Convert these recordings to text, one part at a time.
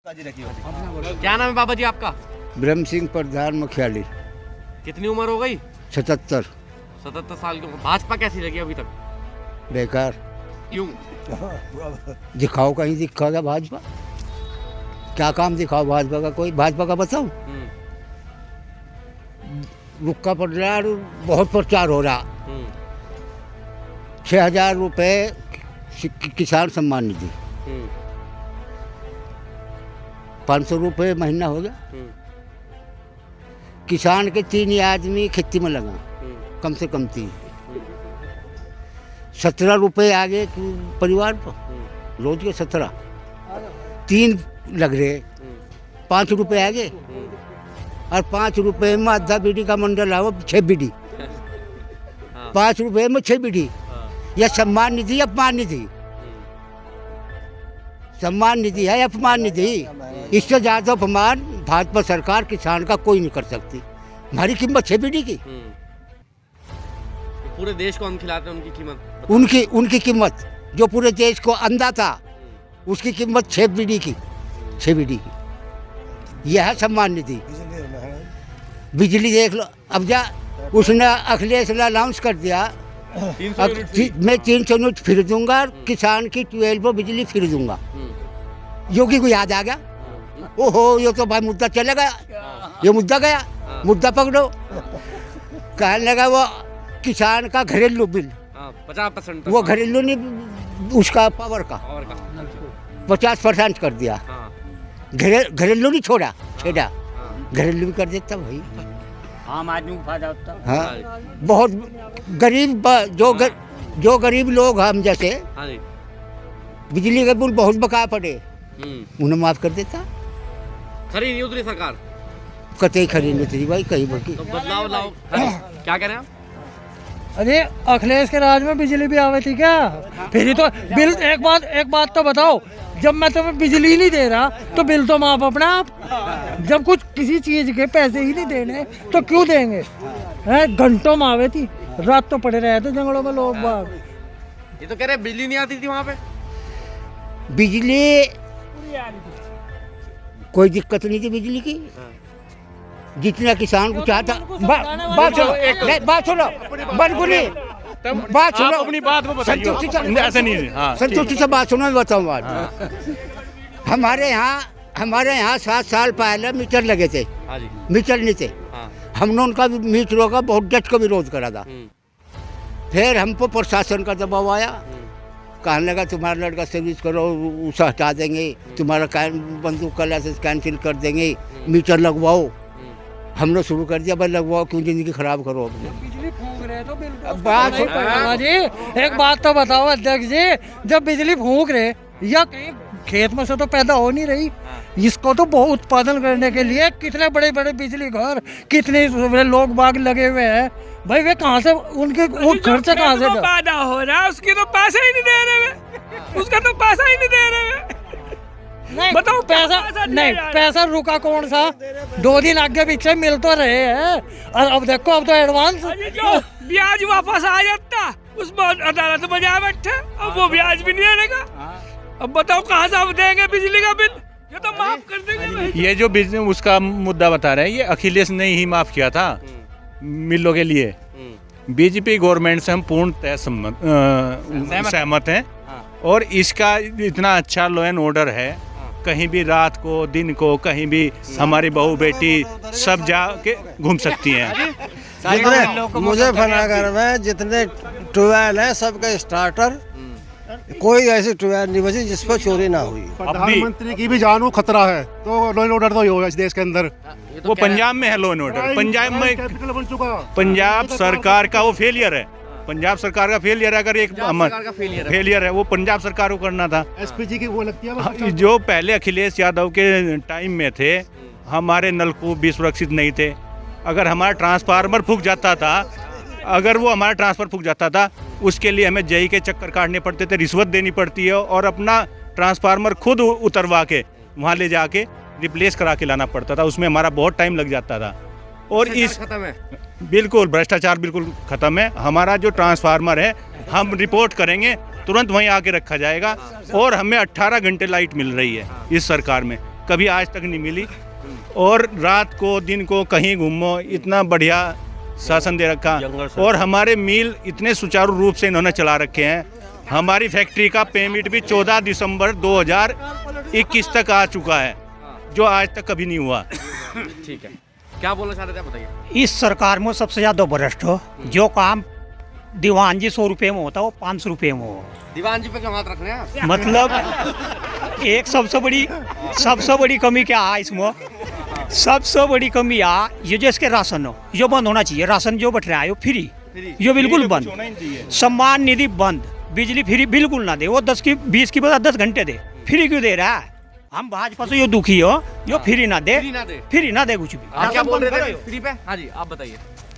क्या नाम है बाबा जी आपका? ब्रह्म सिंह प्रधान मुखियाली। कितनी उम्र हो गई? 77। 77 साल की उम्र। भाजपा कैसी लगी अभी तक? बेकार। क्यों? दिखाओ कहीं दिखाएगा भाजपा? क्या काम दिखाओ भाजपा का? कोई भाजपा का बताओ। रुक्का पड़ रहा है, बहुत प्रचार हो रहा। 6,000 रुपये किसान सम्मान निधि, 500 रुपये महीना हो गया। किसान के 3 आदमी खेती में लगा, कम से कम 3। 17 रुपये आगे परिवार पर रोज के 17, 3 लग रहे, 5 रुपये आगे। और 5 रुपये में आधा बीडी का मंडल है, वो 6 बीडी। 5 रुपये में 6 बीडी। यह सम्मान निधि अपमान निधि? सम्मान निधि है अपमान निधि? इससे ज़्यादा अपमान भाजपा सरकार किसान का कोई नहीं कर सकती। हमारी कीमत 6 बीडी की। पूरे देश को हम खिलाते हैं, उनकी कीमत उनकी कीमत जो पूरे देश को अंधा था, उसकी कीमत 6 बीडी की। 6 बीडी की यह है सम्मान निधि। बिजली देख लो, अब जा उसने अखिलेश ने अनाउंस कर दिया, मैं 300 यूनिट फिर दूंगा, किसान की 12 बिजली फिर दूंगा। योगी को याद आ गया, ओहो ये तो भाई मुद्दा चला गया, ये मुद्दा गया, मुद्दा पकड़ो। कहने लगा वो किसान का घरेलू बिल 50%, वो घरेलू नहीं, उसका पावर का 50% कर दिया। घरेलू नहीं छोड़ा, छेड़ा घरेलू भी कर देता भाई। आम आदमी को फायदा होता। हाँ, बहुत गरीब जो गरीब लोग हम जैसे बिजली का बिल बहुत बकाया पड़े, उन्हें माफ कर देता। खरी नहीं उतरी सरकार, कतई खरी नहीं उतरी भाई, कहीं बकी। तो बदलाव लाओ। क्या कह रहे हैं आप? अरे अखिलेश के राज में बिजली भी आवे थी क्या? फिर तो बिल, एक बात तो बताओ, जब मैं तुम्हें बिजली नहीं दे रहा तो बिल तो माफ अपना आप। जब कुछ किसी चीज के पैसे ही नहीं देने तो क्यों देंगे? घंटों में आवे थी, रात तो पड़े रहे थे जंगलों में लोग बाग। ये तो कह रहे बिजली नहीं आती थी वहाँ पे। बिजली कोई दिक्कत नहीं थी बिजली की, जितना किसान को चाहता। बात सुनो बनगुनी, बात सुनो, अपनी बात को बताइए। ऐसे नहीं, हाँ संतुष्टि से बात सुनो, मैं बताऊँ बात। हमारे यहाँ 7 साल पहले मीटर लगे थे, मीटर नहीं थे। हमने उनका मीटरों का बहुत डट का विरोध करा था। फिर हमको प्रशासन का दबाव आया, कहने लगा तुम्हारा लड़का सर्विस करो, उसे हटा देंगे, तुम्हारा बंदूक का लाइसेंस कैंसिल कर देंगे, मीटर लगवाओ। हमने शुरू कर दिया, भाई लगवाओ, क्यों जिंदगी खराब करो अपने। बिजली फूंक रहे तो बिल जी, एक बात तो बताओ अध्यक्ष जी, जब बिजली फूंक रहे या कहीं खेत में से तो पैदा हो नहीं रही, इसको तो बहुत उत्पादन करने के लिए कितने बड़े बड़े बिजली घर, कितने लोग बाग लगे हुए हैं भाई। वे कहाँ से उनके वो घर से कहाँ से पैदा हो रहा है, उसकी तो पैसा ही नहीं दे रहे, उसका तो पैसा ही नहीं दे रहे। नहीं बताओ पैसा नहीं, पैसा रुका कौन सा? 2 दिन आगे पीछे मिल तो रहे हैं, और अब देखो अब तो एडवांस ब्याज वापस आ जाता, उस पर अदालत में जा बैठे, अब वो ब्याज भी नहीं देगा। अब बताओ कहाँ से आप देंगे बिजली का बिल? ये तो माफ कर देंगे। ये जो बिजनेस उसका मुद्दा बता रहे हैं, ये अखिलेश ने ही माफ किया था मिलों के लिए। बीजेपी गवर्नमेंट से हम पूर्णतः सहमत हैं। और इसका इतना अच्छा लॉ एंड ऑर्डर है, कहीं भी रात को दिन को कहीं भी हमारी बहू बेटी सब जाके घूम सकती हैं। मुजफ्फरनगर में जितने ट्यूबवेल है सबका स्टार्टर, कोई ऐसी ट्यूबवेल नहीं बची जिस पर चोरी ना हुई। प्रधानमंत्री की भी जान को खतरा है, तो लॉ एंड ऑर्डर तो ही होगा इस देश के अंदर। वो पंजाब में है लॉ एंड ऑर्डर, पंजाब में कैपिटल बन चुका। पंजाब सरकार का वो फेलियर है, पंजाब सरकार का फेलियर है। अगर एक फेलियर है वो पंजाब सरकार को करना था। एसपीजी की वो लगती है। जो पहले अखिलेश यादव के टाइम में थे, हमारे नलकूप भी सुरक्षित नहीं थे। अगर हमारा ट्रांसफार्मर फूक जाता था, अगर वो हमारा ट्रांसफर फूक जाता था, उसके लिए हमें जेई के चक्कर काटने पड़ते थे, रिश्वत देनी पड़ती है, और अपना ट्रांसफार्मर खुद उतरवा के वहाँ ले जाके रिप्लेस करा के लाना पड़ता था। उसमें हमारा बहुत टाइम लग जाता था। और इस खत्म है, बिल्कुल भ्रष्टाचार बिल्कुल खत्म है। हमारा जो ट्रांसफार्मर है हम रिपोर्ट करेंगे, तुरंत वहीं आके रखा जाएगा। और हमें 18 घंटे लाइट मिल रही है इस सरकार में। कभी आज तक नहीं मिली। और रात को दिन को कहीं घूमो, इतना बढ़िया शासन दे रखा। और हमारे मिल इतने सुचारू रूप से इन्होंने चला रखे हैं। हमारी फैक्ट्री का पेमेंट भी 14 दिसंबर 2021 तक आ चुका है, जो आज तक कभी नहीं हुआ। ठीक है, क्या बोलना चाह रहे थे आप बताइए। इस सरकार में सबसे ज्यादा भ्रष्ट हो, जो काम दीवान जी 100 रुपये में होता है वो 500 रुपये में हो। दीवान जी पे क्यों हाथ रख रहे हैं आप? मतलब एक सबसे बड़ी कमी क्या है इसमें, सबसे बड़ी कमी है ये जो इसके राशन हो, जो बंद होना चाहिए। राशन जो बट रहा है वो फ्री, ये बिल्कुल बंद। सम्मान निधि बंद, बिजली फ्री बिल्कुल ना दे, वो 10 की 20 की बजाय 10 घंटे दे। फ्री क्यों दे रहा है? हम भाजपा से यो दुखी हो, यो फ्री ना दे, फ्री ना दे कुछ भी। आप क्या बोल रहे थे फ्री पे? हाँ जी, आप बताइए।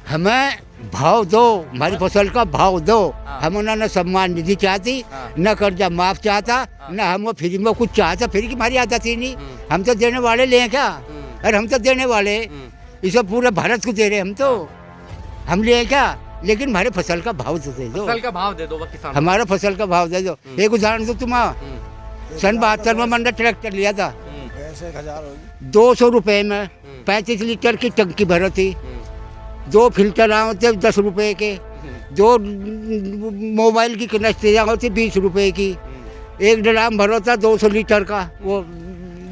हमें भाव दो, हमारी फसल का भाव दो। हम उन्होंने सम्मान निधि चाहती, न कर्जा माफ चाहता, न हम फ्री में कुछ चाहता। फ्री की हमारी आदत ही नहीं, हम तो देने वाले ले क्या? अरे हम तो देने वाले, इसे पूरे भारत को दे रहे हम ले क्या? लेकिन हमारे फसल का भाव तो दे दो। फसल का भाव दे दो किसान, हमारा फसल का भाव दे दो। एक उदाहरण दो, तुम सन 72 में मैंने ट्रैक्टर लिया था, 200 रुपए में 35 लीटर की टंकी भरी थी। 2 फिल्टर होते 10 रुपए के, 2 मोबाइल की कनेक्टियाँ होती 20 रुपए की। एक ड्राम भरा था 200 लीटर का, वो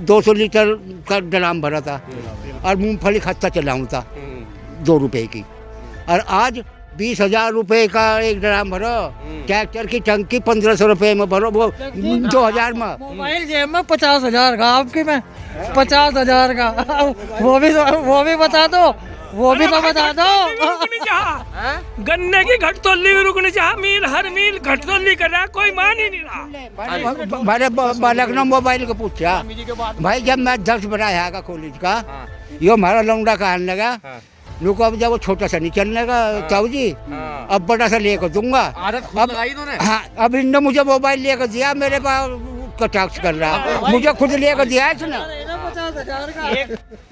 200 लीटर का ड्राम भरा था। और मूंगफली खत्ता चलाऊँ था 2 रुपए की। और आज 20,000 रुपए का एक ड्राम भरो। ट्रैक्टर की टंकी 1500 रुपए में भरो, वो 2000 में। मोबाइल जेब में 50,000 का, आपकी में 50,000 का। वो भी बता दो, वो भी तो बता दो। गन्ने की घटतोली भी रुकनी चाह, मील हर मील घटतोली कर रहा, कोई मान ही नहीं रहा। मेरे बालक ने मोबाइल को पूछा, भाई जब मैं 10 बनाया का कॉलेज का, यो हमारा लौंडा कहने लगा, रुको अब जब वो छोटा सा नहीं चलने का ताऊ जी, अब बड़ा सा लेकर दूंगा। अब हाँ, अब इनने मुझे मोबाइल लेकर दिया, मेरे पास कटाक्ष कर रहा, मुझे खुद लेकर दिया है ना।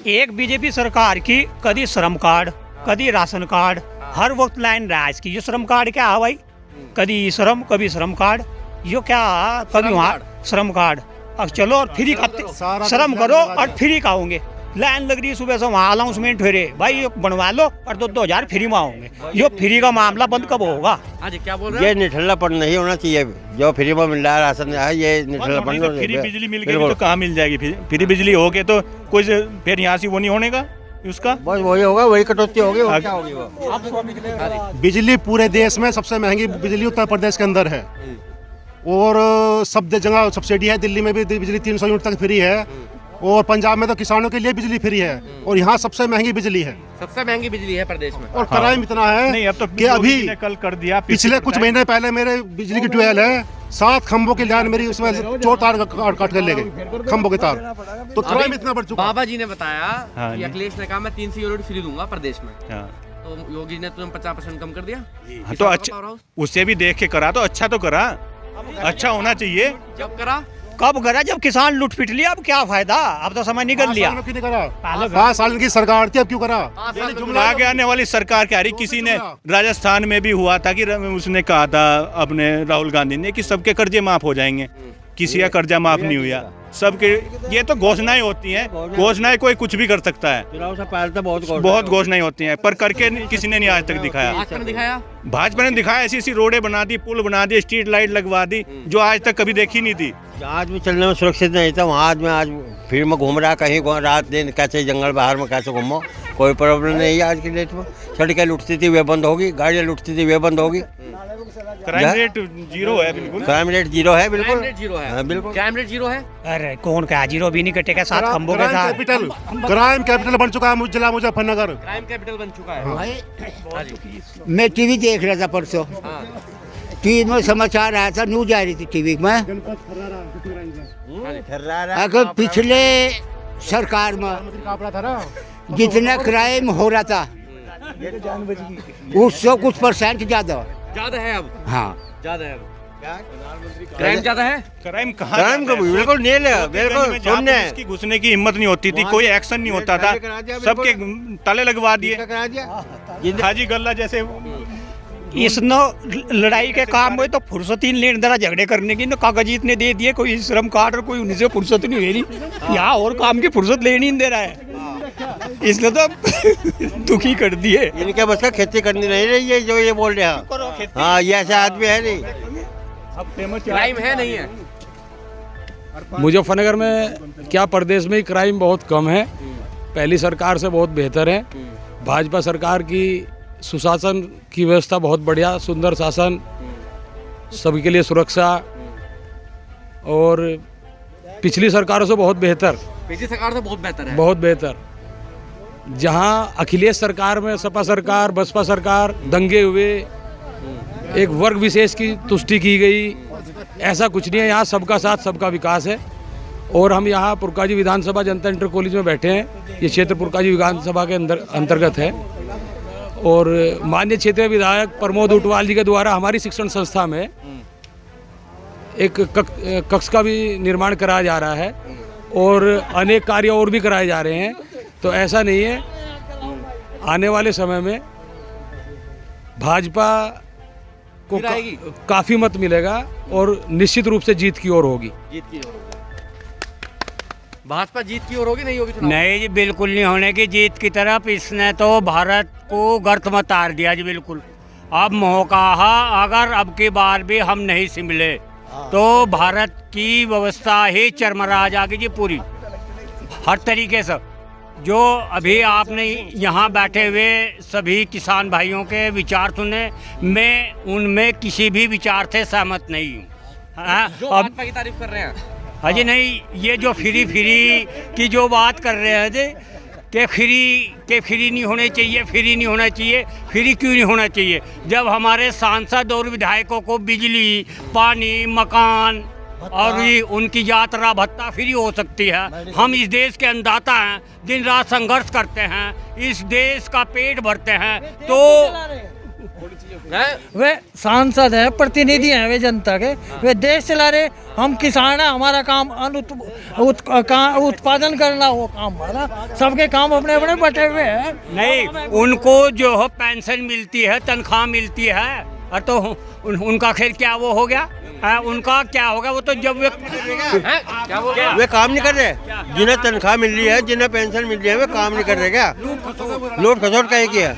एक बीजेपी सरकार की कभी श्रम कार्ड, कभी राशन कार्ड, हर वक्त लाइन रहा है इसकी। ये श्रम कार्ड क्या है भाई? कभी श्रम, कभी श्रम कार्ड, यो क्या है? कभी वहाँ श्रम कार्ड। अब चलो और फ्री श्रम करो और फ्री खाओगे। लाइन लग रही है सुबह से, वहाँ अनाउंसमेंट हो रहे भाई ये बनवा लो और 2,000 फ्री में आओगे। ये फ्री का मामला बंद कब होगा? हाँ जी, क्या बोल रहे हैं? ये निठल्लापन नहीं होना चाहिए। जो फ्री में मिल रहा है राशन है, ये निठल्लापन। फ्री बिजली मिल गई तो कहाँ मिल जाएगी? फ्री बिजली हो के तो कुछ फिर यहाँ से वो नहीं होने का उसका, बस वही होगा, वही कटौती होगी। और क्या होगी वो? बिजली पूरे देश में सबसे महंगी बिजली उत्तर प्रदेश के अंदर है, और सब जगह सब्सिडी है। दिल्ली में भी बिजली 300 यूनिट तक फ्री है, और पंजाब में तो किसानों के लिए बिजली फ्री है, और यहाँ सबसे महंगी बिजली है। सबसे महंगी बिजली है प्रदेश में। और क्राइम इतना है नहीं, अब तो कि अभी कल कर दिया, पिछले कुछ महीने पहले मेरे बिजली की ट्यूबवेल है, 7 खंभों की लाइन मेरी उसमें चोर तार काट कर ले गए, खंभों के तार। तो क्राइम इतना बढ़ चुका। बाबा जी ने बताया कि अखिलेश ने कहा मैं 300 यूनिट फ्री दूंगा प्रदेश में, तो योगी ने तुरंत 50% कम कर दिया। तो अच्छा, उससे भी देख के करा तो अच्छा तो करा, अच्छा होना चाहिए। कब करा? जब किसान लूट पिट लिया, अब क्या फायदा? अब तो समय निकल लिया। 5 साल की सरकार थी, अब क्यों करा? आगे आने वाली सरकार क्या रही? किसी ने राजस्थान में भी हुआ था कि उसने कहा था अपने राहुल गांधी ने कि सबके कर्जे माफ हो जाएंगे, किसी का कर्जा माफ नहीं हुआ सबके। ये तो घोषणाएं होती हैं, घोषणाएं कोई कुछ भी कर सकता है। चुनाव से पहले तो बहुत घोषणाएं होती हैं, पर करके किसी ने नहीं आज तक दिखाया। भाजपा ने दिखाया, ऐसी ऐसी रोडें बना दी, पुल बना दी, स्ट्रीट लाइट लगवा दी, जो आज तक कभी देखी नहीं थी। आज भी चलने में सुरक्षित नहीं था, वहाँ आज फिर में घूम रहा, कहीं रात दिन कैसे जंगल बाहर में कैसे घूमो, कोई प्रॉब्लम नहीं है आज की डेट में। सड़कें लुटती थी वे बंद होगी, गाड़ियाँ लुटती थी वे बंद होगी। क्राइम रेट 0 है, बिल्कुल क्राइम रेट 0 है, बिल्कुल बिल्कुल क्राइम रेट 0 है। अरे कौन का 0 भी नहीं कटेगा? 7 खंभों के साथ क्राइम कैपिटल बन चुका है जिला मुजफ्फरनगर, क्राइम कैपिटल बन चुका है। मैं टीवी देख रहा था परसों, टीवी में समाचार आया था, न्यूज आ रही थी टीवी में, अगर पिछले सरकार में जितना क्राइम हो रहा था उससे कुछ % ज्यादा है अब। हाँ, ज्यादा है। क्राइम ज्यादा है। क्राइम कहाँ? क्राइम का बिल्कुल नील है, बिल्कुल सुनने उसकी घुसने की हिम्मत नहीं होती थी, कोई एक्शन नहीं होता था, सबके ताले लगवा दिए। हाजी गल्ला जैसे इस न लड़ाई के काम में तो फुर्सत ही लेने दरा झगड़े करने की, न कागज इतने दे दिए, कोई श्रम कार्ड और कोई उन्हीं से फुर्सत नहीं हुई रही। यहाँ और काम की फुर्सत लेनी नहीं दे रहा है, इसने तो दुखी कर दिए। इनके बस का खेती करनी नहीं रही है जो ये बोल रहे हैं। हाँ, ये ऐसे आदमी है नहीं। क्राइम है नहीं है? मुजफ्फरनगर में क्या, प्रदेश में ही क्राइम बहुत कम है, पहली सरकार से बहुत बेहतर है। भाजपा सरकार की सुशासन की व्यवस्था बहुत बढ़िया, सुंदर शासन, सभी के लिए सुरक्षा, और पिछली सरकारों से बहुत बेहतर। पिछली सरकार से बहुत बेहतर है, बहुत बेहतर। जहां अखिलेश सरकार में सपा सरकार, बसपा सरकार, दंगे हुए, एक वर्ग विशेष की तुष्टि की गई, ऐसा कुछ नहीं है। यहाँ सबका साथ सबका विकास है। और हम यहाँ पुरकाजी विधानसभा जनता इंटर कॉलेज में बैठे हैं। ये क्षेत्र पुरकाजी विधानसभा के अंतर्गत है। और माननीय क्षेत्रीय विधायक प्रमोद ऊंटवाल जी के द्वारा हमारी शिक्षण संस्था में एक कक्ष का भी निर्माण कराया जा रहा है, और अनेक कार्य और भी कराए जा रहे हैं। तो ऐसा नहीं है, आने वाले समय में भाजपा को काफ़ी मत मिलेगा और निश्चित रूप से जीत की ओर होगी। भाजपा जीत की ओर होगी, नहीं होगी? नहीं जी, बिल्कुल नहीं होने की जीत की तरफ। इसने तो भारत को गर्त में तार दिया जी, बिल्कुल। अब मौका, अगर अब की बार भी हम नहीं संभले तो भारत की व्यवस्था ही चरमरा जाएगी जी, पूरी हर तरीके से। जो अभी आपने यहाँ बैठे हुए सभी किसान भाइयों के विचार सुने, मैं उनमें किसी भी विचार से सहमत नहीं हूँ। जो भाजपा की तारीफ कर रहे हैं, हाँ जी, नहीं, ये जो फ्री की जो बात कर रहे हैं जी, कि फ्री नहीं होने चाहिए, फ्री नहीं होना चाहिए। फ्री क्यों नहीं होना चाहिए? जब हमारे सांसद और विधायकों को बिजली, पानी, मकान और उनकी यात्रा भत्ता फ्री हो सकती है। हम इस देश के अन्नदाता हैं, दिन रात संघर्ष करते हैं, इस देश का पेट भरते हैं। तो वे सांसद है, प्रतिनिधि हैं, वे जनता के, वे देश चला रहे। हम किसान हैं, हमारा काम उत्पादन करना, वो काम हमारा। सबके काम अपने अपने बटे हुए हैं। नहीं, उनको जो है पेंशन मिलती है, तनख्वाह मिलती है, और तो उनका खेल क्या वो हो गया है? उनका क्या होगा? वो तो जब वे काम नहीं कर रहे, जिन्हें तनख्वाह मिल रही है, जिन्हें पेंशन मिल रही है, वे काम नहीं कर रहे क्या? लूट खसोट कहीं किया?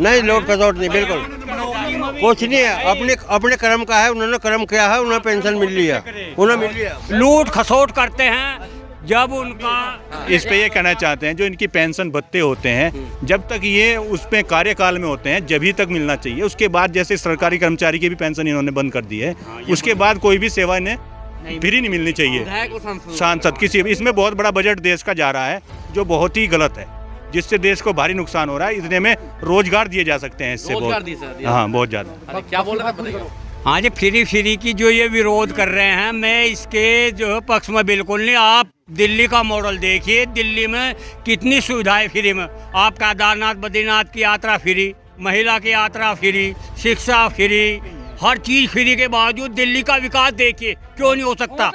नहीं, लूट खसोट नहीं, बिल्कुल कुछ नहीं है। अपने कर्म का है, उन्होंने कर्म किया है, उन्हें पेंशन मिल रही है, उन्हें मिल रही है। लूट खसोट करते हैं जब उनका। इस पे ये कहना चाहते हैं, जो इनकी पेंशन भत्ते होते हैं, जब तक ये उस पे कार्यकाल में होते हैं जब ही तक मिलना चाहिए। उसके बाद जैसे सरकारी कर्मचारी की भी पेंशन इन्होंने बंद कर दी है, उसके बाद कोई भी सेवा इन्हें फ्री नहीं मिलनी चाहिए। सांसद किसी, इसमें बहुत बड़ा बजट देश का जा रहा है, जो बहुत ही गलत है, जिससे देश को भारी नुकसान हो रहा है। इतने में रोजगार दिए जा सकते हैं इससे, हाँ, बहुत ज़्यादा। क्या बोल रहे हैं? हाँ जी, फ्री की जो ये विरोध कर रहे हैं, मैं इसके जो पक्ष में बिल्कुल नहीं। आप दिल्ली का मॉडल देखिए, दिल्ली में कितनी सुविधाएं फ्री में। आप केदारनाथ बद्रीनाथ की यात्रा फ्री, महिला की यात्रा फ्री, शिक्षा फ्री, हर चीज़ फ्री के बावजूद दिल्ली का विकास देखिए, क्यों नहीं हो सकता?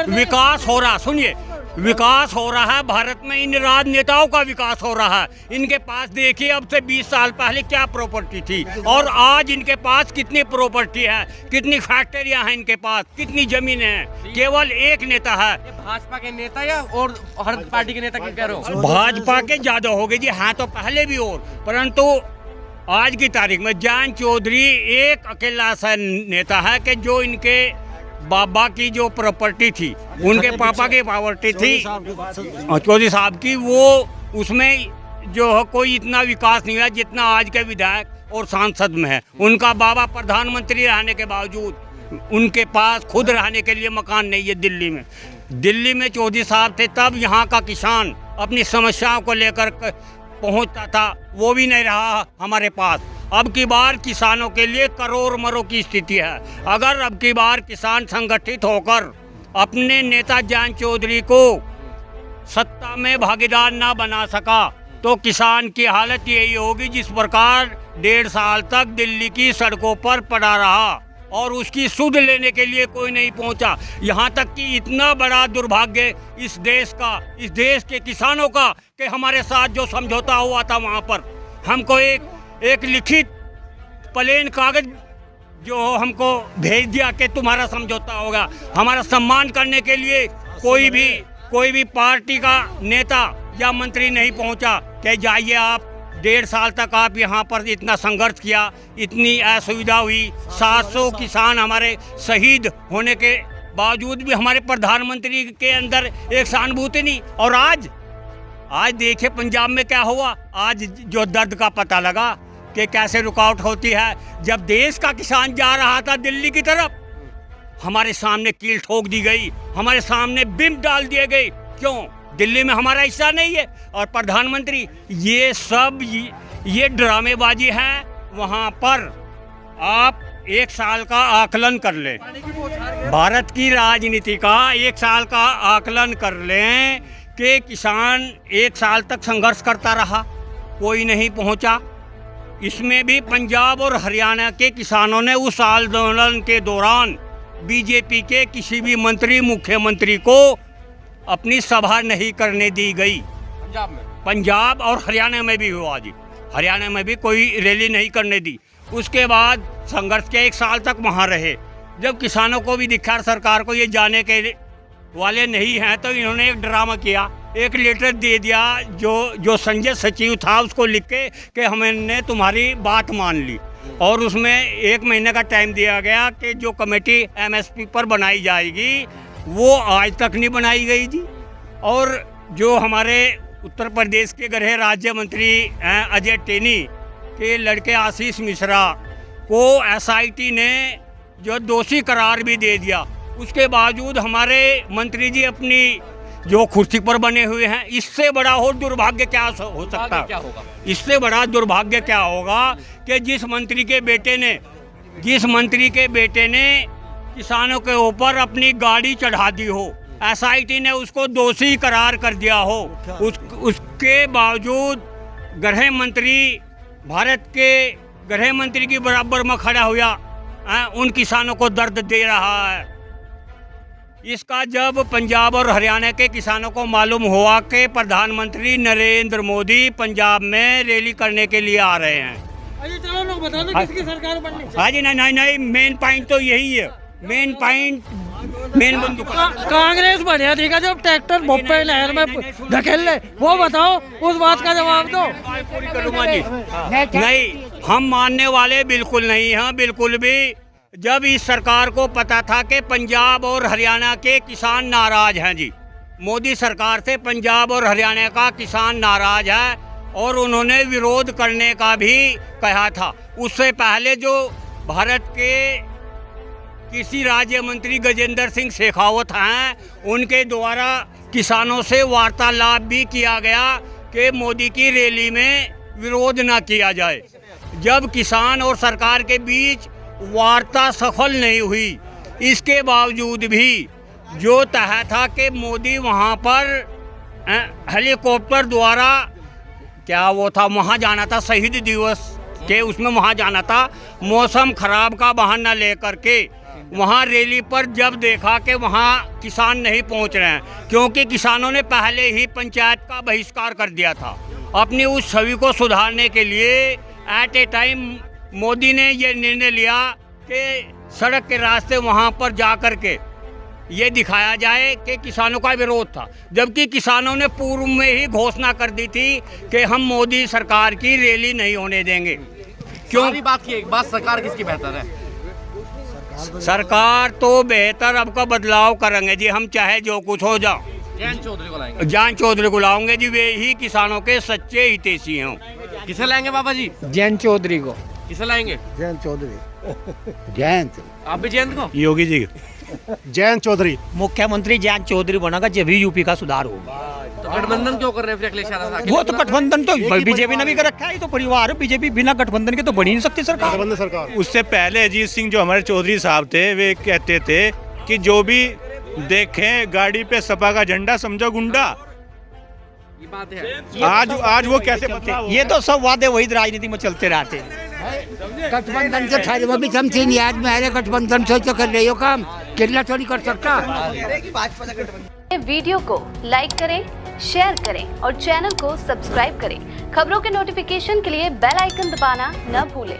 विकास हो रहा, सुनिए, विकास हो रहा है भारत में। इन राजनेताओं का विकास हो रहा है। इनके पास देखिए, अब से 20 साल पहले क्या प्रॉपर्टी थी, और आज इनके पास कितनी प्रॉपर्टी है, कितनी फैक्ट्रियां हैं इनके पास, कितनी जमीन है। केवल एक नेता है। भाजपा के नेता या और हर पार्टी के नेता की कह रहे हो? भाजपा के ज्यादा हो गए जी, हाँ, तो पहले भी और, परंतु आज की तारीख में जयंत चौधरी एक अकेला ऐसा नेता है कि जो इनके बाबा की जो प्रॉपर्टी थी, उनके पापा की प्रॉपर्टी थी चौधरी साहब की, वो उसमें जो है कोई इतना विकास नहीं हुआ जितना आज के विधायक और सांसद में है। उनका बाबा प्रधानमंत्री रहने के बावजूद उनके पास खुद रहने के लिए मकान नहीं है दिल्ली में। दिल्ली में चौधरी साहब थे, तब यहाँ का किसान अपनी समस्याओं को लेकर पहुँचता था, वो भी नहीं रहा हमारे पास। अब की बार किसानों के लिए करोड़ मरों की स्थिति है। अगर अब की बार किसान संगठित होकर अपने नेता जयंत चौधरी को सत्ता में भागीदार ना बना सका, तो किसान की हालत यही होगी जिस प्रकार 1.5 साल तक दिल्ली की सड़कों पर पड़ा रहा और उसकी सुध लेने के लिए कोई नहीं पहुंचा। यहाँ तक कि इतना बड़ा दुर्भाग्य इस देश का, इस देश के किसानों का, कि हमारे साथ जो समझौता हुआ था वहाँ पर हमको एक लिखित प्लेन कागज जो हमको भेज दिया कि तुम्हारा समझौता होगा। हमारा सम्मान करने के लिए कोई भी पार्टी का नेता या मंत्री नहीं पहुंचा कि जाइए आप, 1.5 साल तक आप यहाँ पर इतना संघर्ष किया, इतनी असुविधा हुई, 700 किसान हमारे शहीद होने के बावजूद भी हमारे प्रधानमंत्री के अंदर एक सहानुभूति नहीं। और आज देखिए पंजाब में क्या हुआ। आज जो दर्द का पता लगा कि कैसे रुकावट होती है। जब देश का किसान जा रहा था दिल्ली की तरफ, हमारे सामने कील ठोक दी गई, हमारे सामने बिम्ब डाल दिए गए। क्यों? दिल्ली में हमारा हिस्सा नहीं है। और प्रधानमंत्री ये सब ये ड्रामेबाजी है। वहाँ पर आप 1 साल का आकलन कर लें, भारत की राजनीति का 1 साल का आकलन कर लें कि किसान 1 साल तक संघर्ष करता रहा, कोई नहीं पहुँचा। इसमें भी पंजाब और हरियाणा के किसानों ने उस आंदोलन के दौरान बीजेपी के किसी भी मंत्री मुख्यमंत्री को अपनी सभा नहीं करने दी गई। पंजाब और हरियाणा में भी हुआ जी, हरियाणा में भी कोई रैली नहीं करने दी। उसके बाद संघर्ष के 1 साल तक वहाँ रहे। जब किसानों को भी दिखा सरकार को ये जाने के वाले नहीं हैं, तो इन्होंने एक ड्रामा किया, एक लेटर दे दिया जो संजय सचिव था उसको लिख के कि हमने तुम्हारी बात मान ली। और उसमें 1 महीने का टाइम दिया गया कि जो कमेटी एमएसपी पर बनाई जाएगी वो आज तक नहीं बनाई गई जी। और जो हमारे उत्तर प्रदेश के गृह राज्य मंत्री अजय टेनी के लड़के आशीष मिश्रा को एसआईटी ने जो दोषी करार भी दे दिया। उसके बावजूद हमारे मंत्री जी अपनी जो कुर्सी पर बने हुए हैं। इससे बड़ा और दुर्भाग्य क्या हो सकता है? इससे बड़ा दुर्भाग्य क्या होगा कि जिस मंत्री के बेटे ने किसानों के ऊपर अपनी गाड़ी चढ़ा दी हो, एसआईटी ने उसको दोषी करार कर दिया हो, उसके बावजूद गृह मंत्री भारत के गृह मंत्री की बराबर में खड़ा हुआ उन किसानों को दर्द दे रहा है। इसका जब पंजाब और हरियाणा के किसानों को मालूम हुआ कि प्रधानमंत्री नरेंद्र मोदी पंजाब में रैली करने के लिए आ रहे हैं, चलो लोग बता दो किसकी सरकार बननी चाहिए। हाँ जी, नहीं, मेन पॉइंट तो यही है। मेन कांग्रेस बढ़िया थी जब ट्रैक्टर भोपाल नहर में धकेल ले, वो बताओ, उस बात का जवाब दो। पूरी करूँगा जी। नहीं, हम मानने वाले बिल्कुल नहीं हैं, बिल्कुल भी। जब इस सरकार को पता था कि पंजाब और हरियाणा के किसान नाराज हैं जी, मोदी सरकार से पंजाब और हरियाणा का किसान नाराज है और उन्होंने विरोध करने का भी कहा था। उससे पहले जो भारत के कृषि राज्य मंत्री गजेंद्र सिंह शेखावत हैं, उनके द्वारा किसानों से वार्तालाप भी किया गया कि मोदी की रैली में विरोध न किया जाए। जब किसान और सरकार के बीच वार्ता सफल नहीं हुई, इसके बावजूद भी जो तय था कि मोदी वहाँ पर हेलीकॉप्टर द्वारा क्या वो था, वहाँ जाना था शहीद दिवस के, उसमें वहाँ जाना था, मौसम खराब का बहाना लेकर के वहाँ रैली पर जब देखा कि वहाँ किसान नहीं पहुँच रहे हैं, क्योंकि किसानों ने पहले ही पंचायत का बहिष्कार कर दिया था। अपनी उस छवि को सुधारने के लिए एट ए टाइम मोदी ने ये निर्णय लिया कि सड़क के रास्ते वहाँ पर जा कर के ये दिखाया जाए कि किसानों का विरोध था, जबकि किसानों ने पूर्व में ही घोषणा कर दी थी कि हम मोदी सरकार की रैली नहीं होने देंगे। क्यों बात की एक बात, सरकार किसकी बेहतर है? सरकार तो बेहतर अब का बदलाव करेंगे जी, हम चाहे जो कुछ हो जाओ। जयंत चौधरी को लाओगे जी, वे ही किसानों के सच्चे हितैषी हैं। किसे लाएंगे बाबा जी? जयंत चौधरी को। किसे लाएंगे? जयंत चौधरी। जयंत, आप भी जयंत को? योगी जी। जयंत चौधरी मुख्यमंत्री जयंत चौधरी बनेगा जब भी यूपी का सुधार होगा। तो गठबंधन क्यों कर रहे हैं फिर अखिलेश यादव? वो तो गठबंधन तो बीजेपी ने भी कर रखा है, तो परिवार है, बीजेपी बिना गठबंधन के तो बन ही नहीं सकती सरकार। उससे पहले अजीत सिंह जो हमारे चौधरी साहब थे, वे कहते थे कि जो भी देखें गाड़ी पे सपा का झंडा समझो गुंडा। ये बात है। आज वो कैसे बदलाव? ये तो सब वादे वही राजनीति में चलते रहते हैं। गठबंधन से खैर वो भी समझी नहीं, आज में गठबंधन से तो कर रही हो काम, किला थोड़ी कर सकता। वीडियो को लाइक करें, शेयर करें और चैनल को सब्सक्राइब करें। खबरों के नोटिफिकेशन के लिए बेल आइकन दबाना न भूलें।